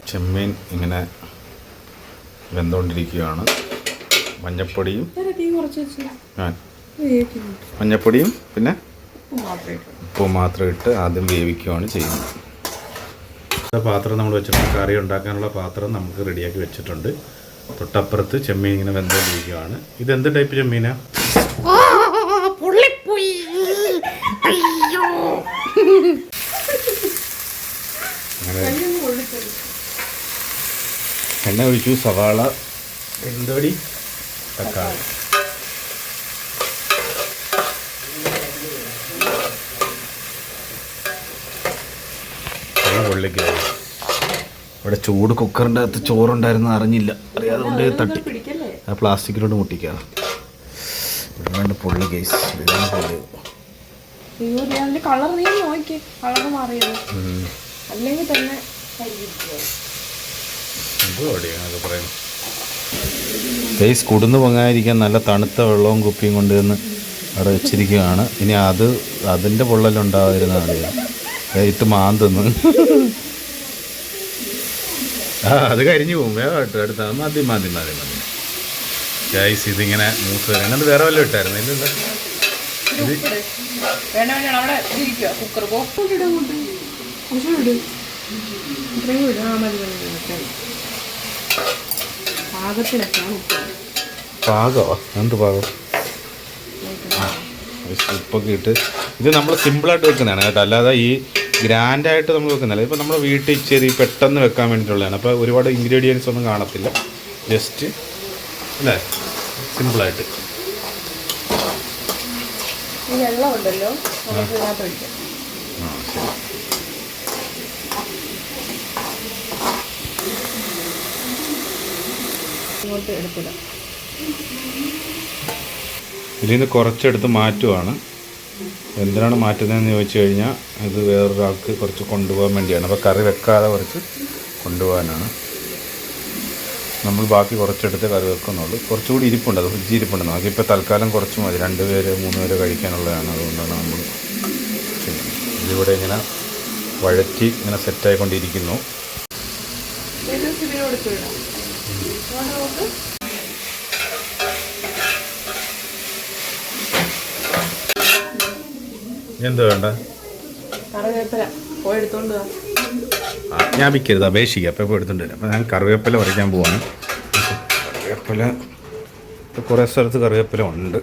ചെമ്മീൻ ഇങ്ങനെ വെന്തുകൊണ്ടിരിക്കുകയാണ്. മഞ്ഞപ്പൊടിയും മഞ്ഞപ്പൊടിയും പിന്നെ ഉപ്പും മാത്രം ഇട്ട് ആദ്യം വേവിക്കുകയാണ് ചെയ്യുന്നത്. പാത്രം നമ്മൾ വെച്ചിട്ടുണ്ട്. കറി ഉണ്ടാക്കാനുള്ള പാത്രം നമുക്ക് റെഡിയാക്കി വെച്ചിട്ടുണ്ട്. തൊട്ടപ്പുറത്ത് ചെമ്മീൻ ഇങ്ങനെ വെന്തുകൊണ്ടിരിക്കുകയാണ്. ഇതെന്ത് ടൈപ്പ് ചെമ്മീനാ? എണ്ണ ഒഴിച്ചു, സവാള, വെന്തോടി, തക്കാളി. പൊള്ളിക്കുക. ഇവിടെ ചൂട് കുക്കറിൻ്റെ അകത്ത് ചോറുണ്ടായിരുന്നു, അറിഞ്ഞില്ല, അറിയാതെ കൊണ്ട് തട്ടി ആ പ്ലാസ്റ്റിക്കിലോട്ട് മുട്ടിക്കുക. ഇവിടെ വേണ്ട പൊള്ളി കേസ്. കേസ് കുടുന്ന് പൊങ്ങാതിരിക്കാൻ നല്ല തണുത്ത വെള്ളവും കുപ്പിയും കൊണ്ടുവന്ന് അവിടെ വെച്ചിരിക്കുകയാണ്. ഇനി അതിൻ്റെ പൊള്ളലുണ്ടാവാതിരുന്നാൽ ഇട്ട് മാന്തുന്നു. അത് കരിഞ്ഞു പോകും. വേഗം അടുത്ത മതി മതി മതി മതി. ഗൈസ് ഇതിങ്ങനെ മൂത്ത് വരും. അങ്ങനെ വേറെ വല്ലതും ഇട്ടായിരുന്നു ഇല്ലല്ലോ. പാകോ? എന്ത് പാകം? ഉപ്പൊക്കെ ഇട്ട് ഇത് നമ്മൾ സിമ്പിളായിട്ട് വെക്കുന്നതാണ് കേട്ടോ, അല്ലാതെ ഈ ഗ്രാൻഡായിട്ട് നമ്മൾ വെക്കുന്നില്ല. ഇപ്പോൾ നമ്മുടെ വീട്ടിൽ ചെറിയ പെട്ടെന്ന് വെക്കാൻ വേണ്ടിയിട്ടുള്ളതാണ്. അപ്പോൾ ഒരുപാട് ഇൻഗ്രീഡിയൻസ് ഒന്നും കാണത്തില്ല. ജസ്റ്റ് അല്ലേ, സിമ്പിളായിട്ട്. വെള്ളമുണ്ടല്ലോ ഇങ്ങോട്ട് എടുത്തിടാം. ഇതിൽ നിന്ന് കുറച്ചെടുത്ത് മാറ്റുവാണ്. എന്തിനാണ് മാറ്റുന്നതെന്ന് ചോദിച്ചു കഴിഞ്ഞാൽ ഇത് വേറൊരാൾക്ക് കുറച്ച് കൊണ്ടുപോകാൻ വേണ്ടിയാണ്. അപ്പോൾ കറി വെക്കാതെ കുറച്ച് കൊണ്ടുപോകാനാണ്. നമ്മൾ ബാക്കി കുറച്ചെടുത്ത് കറി വെക്കുന്നുള്ളൂ. കുറച്ചുകൂടി ഇരിപ്പുണ്ട്, അത് ഫ്രിഡ്ജ് ഇരിപ്പുണ്ട്. നമുക്കിപ്പോൾ തൽക്കാലം കുറച്ച് മതി, 2 പേര് 3 പേര് കഴിക്കാനുള്ളതാണ്. അതുകൊണ്ടാണ് നമ്മൾ ചെയ്യുന്നത്. ഇതിവിടെ ഇങ്ങനെ വഴറ്റി ഇങ്ങനെ സെറ്റായിക്കൊണ്ടിരിക്കുന്നു. എന്താ വേണ്ട? ആജ്ഞാപിക്കരുത്, അപേക്ഷിക്കുക. അപ്പോൾ എടുത്തുകൊണ്ട് വരാം. അപ്പോൾ ഞാൻ കറിവേപ്പില പറിക്കാൻ പോവാണ്. കറിവേപ്പില ഇപ്പോൾ കുറേ സ്ഥലത്ത് കറിവേപ്പില ഉണ്ട്.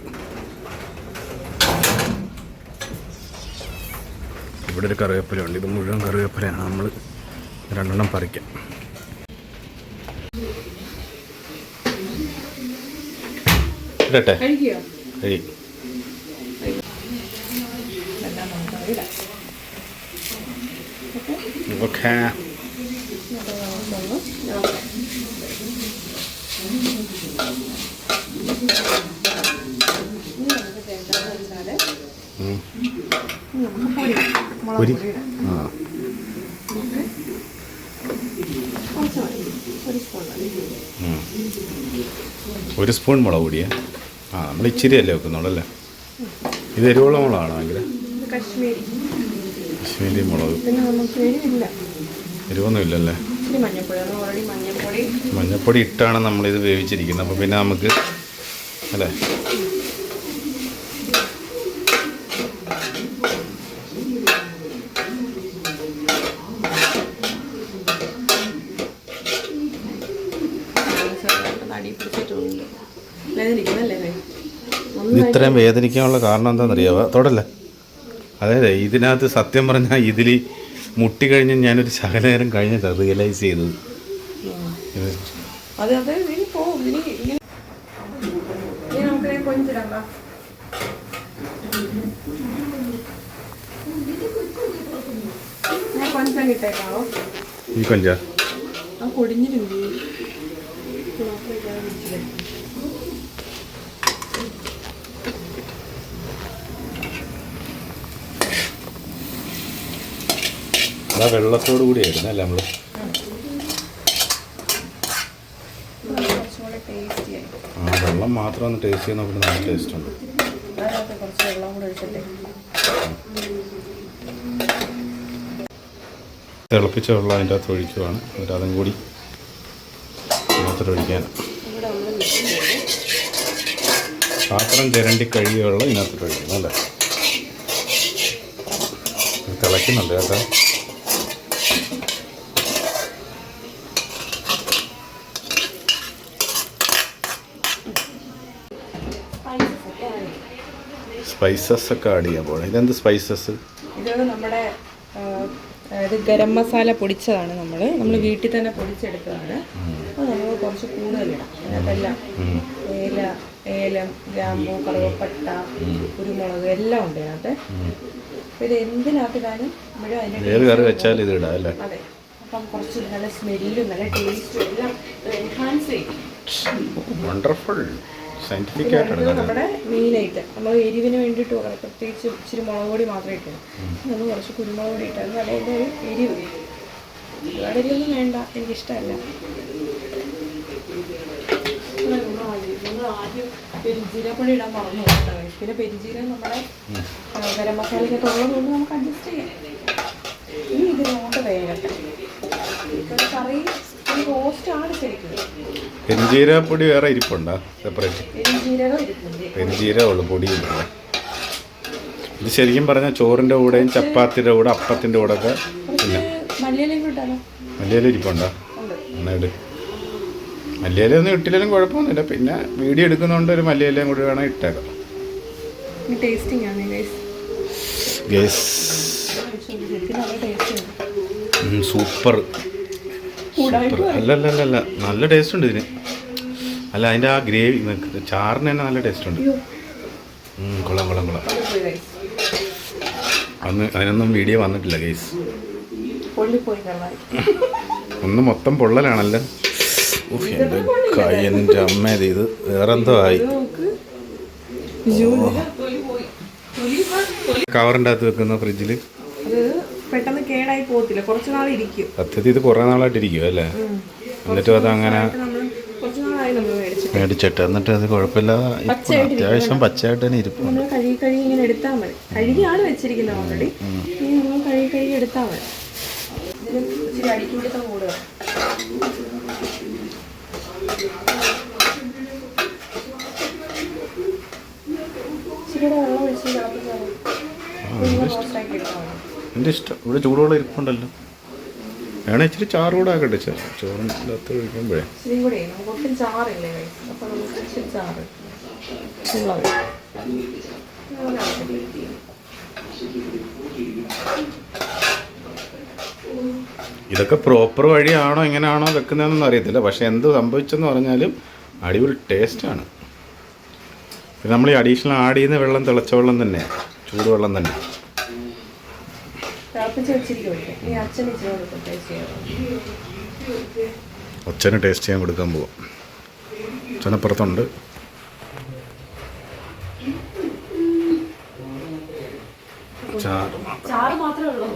ഇവിടെ ഒരു കറിവേപ്പില ഉണ്ട്. ഇത് മുഴുവൻ കറിവേപ്പിലയാണ്. നമ്മൾ 2 എണ്ണം പറിക്കാം. ഇടട്ടെ? കഴി. ഓക്കെ. ഒരു സ്പൂൺ മുളക് പൊടിയാ? നമ്മൾ ഇച്ചിരി അല്ലേ വെക്കുന്നുള്ളൂ അല്ലേ? ഇത് എരിവുള്ള മുളകാണോ? ഭയങ്കര കശ്മീരി മുളക്. എരിവൊന്നും ഇല്ലല്ലേ? മഞ്ഞപ്പൊടി ഇട്ടാണ് നമ്മളിത് വേവിച്ചിരിക്കുന്നത്. അപ്പോൾ പിന്നെ നമുക്ക് അല്ലേ ഇത് ഇത്രയും വേദനിക്കാനുള്ള കാരണം എന്താണെന്നറിയാവോ? തൊടല്ലേ. അതായത് ഇതിനകത്ത് സത്യം പറഞ്ഞാൽ ഇതിൽ മുട്ടിക്കഴിഞ്ഞ് ഞാനൊരു ശകലനേരം കഴിഞ്ഞിട്ടാണ് റിയലൈസ് ചെയ്തത്. ഈ കൊഞ്ച അതാ വെള്ളത്തോടു കൂടിയായിരുന്നു അല്ലേ നമ്മൾ? വെള്ളം മാത്രം ഒന്ന് ടേസ്റ്റ് ചെയ്യാൻ നോക്കുമ്പോൾ നല്ല ടേസ്റ്റ് ഉണ്ട്. തിളപ്പിച്ച വെള്ളം അതിൻ്റെ അകത്ത് ഒഴിക്കുവാണ്. എന്നിട്ട് അതും കൂടി അതിനകത്തോട്ട് ഒഴിക്കാൻ. ഇവിടെ നമ്മൾ മിക്സ് ചെയ്ത് പാത്രം ചിരണ്ടി കഴുകിയ വെള്ളം ഇതിനകത്തോട്ട് ഒഴിക്കണം അല്ലേ? തിളയ്ക്കുന്നുണ്ട് കേട്ടോ. സ്പൈസസ് ഒക്കെ ആഡ് ചെയ്യാൻ പോകണം. ഇതെന്ത് സ്പൈസസ്? ഇത് നമ്മുടെ അതായത് ഗരം മസാല പൊടിച്ചതാണ്. നമ്മൾ വീട്ടിൽ തന്നെ പൊടിച്ചെടുത്തതാണ്. അത് നമ്മൾ കുറച്ച് കൂടുതലിടാം. അതിനകത്തെല്ലാം ഏലം, ഗ്രാമ്പൂ, കറുവപ്പട്ട, കുരുമുളക് എല്ലാം ഉണ്ട് അതിനകത്ത്. അപ്പോൾ ഇത് എന്തിനകത്തിടാനും ഇവിടെ അതിൻ്റെ ഏത് കറി വെച്ചാൽ ഇത് ഇടാം അല്ലേ? അതെ. അപ്പം കുറച്ച് നല്ല സ്മെല്ലും നല്ല ടേസ്റ്റും എല്ലാം എൻഹാൻസ് ചെയ്യും. വണ്ടർഫുൾ. സയന്റിഫിക് ആയിട്ടാണ് നമ്മുടെ മെയിനായിട്ട് നമ്മൾ എരിവിന് വേണ്ടിയിട്ട് പ്രത്യേകിച്ച് ഇച്ചിരി മുളക് പൊടി മാത്രമേ ഇട്ടുള്ളൂ. നമ്മൾ കുറച്ച് കുരുമുളക് പൊടി ഇട്ടാൽ നല്ല അതിൻ്റെ ഒരു എരിവ്. ഒരുപാട് എരിവൊന്നും വേണ്ട, എനിക്കിഷ്ടമല്ല. നമ്മൾ ആദ്യം പെരിഞ്ചീരപ്പൊടി ഇടാൻ മറന്നു കേട്ടോ. പിന്നെ പെരിഞ്ചീരം നമ്മുടെ ഗരം മസാലയ്ക്കൊക്കെ ഉള്ളതുകൊണ്ട് നമുക്ക് അഡ്ജസ്റ്റ് ചെയ്യാം. ഇനി ഇതിനോട്ട് വേഗട്ടെ. കറി റോസ്റ്റാണ് ശരിക്കും. പെരിഞ്ചീരപ്പൊടി വേറെ ഇരിപ്പുണ്ടോ സെപ്പറേറ്റ്? പെരിഞ്ചീരകം ഇരിപ്പുണ്ട്. പെരിഞ്ചീരകം ഉള്ളു, പൊടിയില്ല. ഇത് ശരിക്കും പറഞ്ഞാൽ ചോറിൻ്റെ കൂടെയും ചപ്പാത്തിയുടെ കൂടെ അപ്പത്തിൻ്റെ കൂടെ ഒക്കെ. പിന്നെ മല്ലിയില ഇരിപ്പുണ്ടോ? എന്നിട്ട് മല്ലിയില ഒന്നും ഇട്ടില്ലെങ്കിലും കുഴപ്പമൊന്നുമില്ല. പിന്നെ വീഡിയോ എടുക്കുന്നതുകൊണ്ട് ഒരു മല്ലിയിലയും കൂടി വേണം ഇട്ടേക്കാം. സൂപ്പർ. അല്ലല്ലല്ല, നല്ല ടേസ്റ്റ് ഉണ്ട് ഇതിന്. അല്ല, അതിൻ്റെ ആ ഗ്രേവി ചാറിന് തന്നെ നല്ല ടേസ്റ്റ് ഉണ്ട്. കൊള്ളാം. അതിനൊന്നും വീഡിയോ വന്നിട്ടില്ല ഗൈസ്. ഒന്ന് മൊത്തം പൊള്ളലാണല്ലോ. എൻ്റെ അമ്മ ഇത് വേറെന്തോ ആയി. കവറിൻ്റെ അകത്ത് വെക്കുന്ന ഫ്രിഡ്ജിൽ പെട്ടെന്ന് കേടായി പോകത്തില്ല, കുറച്ച് നാൾ ഇരിക്കും. സത്യത്തിൽ ഇത് കുറേ നാളായിട്ട് ഇരിക്കും അല്ലേ? എന്നിട്ടും അത് അങ്ങനെ മേടിച്ചിട്ട് എന്നിട്ട് അത് കുഴപ്പമില്ലാതെ അത്യാവശ്യം പച്ചയായിട്ട് തന്നെ ഇരിക്കും. നമ്മൾ കഴുകി ഇങ്ങനെ എടുത്താൽ മതി. കഴുകിയാണ് വെച്ചിരിക്കുന്നത് ഓൾറെഡി. ഇനി നമ്മൾ കഴുകി എടുത്താൽ മതി. ഇതിന് ഇച്ചിരി അടിക്കുപിടുത്തം കൂടുക. ഇച്ചിരിയുടെ വെള്ളം ഒഴിച്ച് തിളപ്പിച്ചാൽ എൻ്റെ ഇഷ്ടം. ഇവിടെ ചൂടുവെള്ളം ഇരിപ്പുണ്ടല്ലോ. വേണേ ഇച്ചിരി ചാറ് കൂടെ ആക്കട്ടെ. ചോറിൻ്റെ അകത്ത് ഒഴിക്കുമ്പോഴേ ഇച്ചിരി കൂടെ നമുക്ക് ഒട്ടും ചാറില്ലേ. അപ്പോൾ നമുക്ക് ഇച്ചിരി ചാറ് ഇതൊക്കെ പ്രോപ്പർ വഴിയാണോ എങ്ങനെയാണോ വെക്കുന്നതെന്നൊന്നും അറിയത്തില്ല. പക്ഷേ എന്ത് സംഭവിച്ചെന്ന് പറഞ്ഞാലും അടിപൊളി ടേസ്റ്റാണ്. പിന്നെ നമ്മൾ ഈ അഡീഷണൽ ആഡ് ചെയ്യുന്ന വെള്ളം തിളച്ച വെള്ളം തന്നെ, ചൂടുവെള്ളം തന്നെ. അച്ഛന് ടേസ്റ്റ് ചെയ്യാൻ കൊടുക്കാൻ പോവാം. അച്ഛനപ്പുറത്തുണ്ട്. ചാറ് മാത്രമേ ഉള്ളൂ.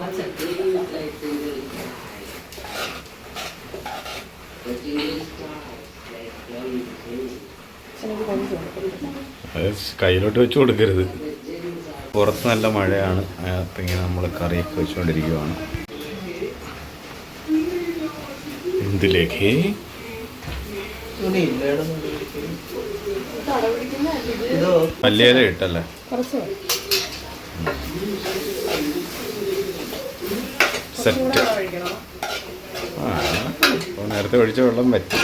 കയ്യിലോട്ട് വെച്ച് കൊടുക്കരുത്. പുറത്ത് നല്ല മഴയാണ്. അപ്പം ഇങ്ങനെ നമ്മൾ കറിയൊക്കെ വെച്ചുകൊണ്ടിരിക്കുകയാണ്. ഇതിലേക്ക് മല്ലിയില ഇട്ടല്ലേ? സെറ്റ്. അപ്പോൾ നേരത്തെ ഒഴിച്ച വെള്ളം പറ്റി.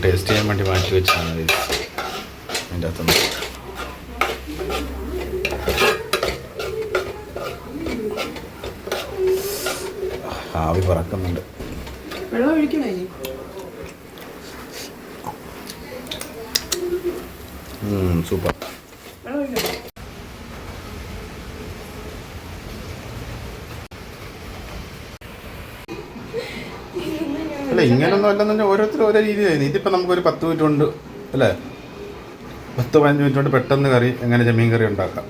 ടേസ്റ്റ് ചെയ്യാൻ വേണ്ടി മാറ്റി വെച്ചാണ് അതിൻ്റെ അകത്തുനിന്ന്. ആവി പറക്കുന്നുണ്ട്. വെള്ളം ഒഴിക്കണേ? സൂപ്പർ. അല്ല, ഇങ്ങനൊന്നും അല്ലെന്നുണ്ടെങ്കിൽ ഓരോരുത്തരും ഓരോ രീതിയായിരുന്നു. ഇതിപ്പോൾ നമുക്കൊരു 10 മിനിറ്റ് കൊണ്ട് അല്ലേ, 10-15 മിനിറ്റ് കൊണ്ട് പെട്ടെന്ന് കറി എങ്ങനെ ചെമ്മീൻ കറി ഉണ്ടാക്കാം.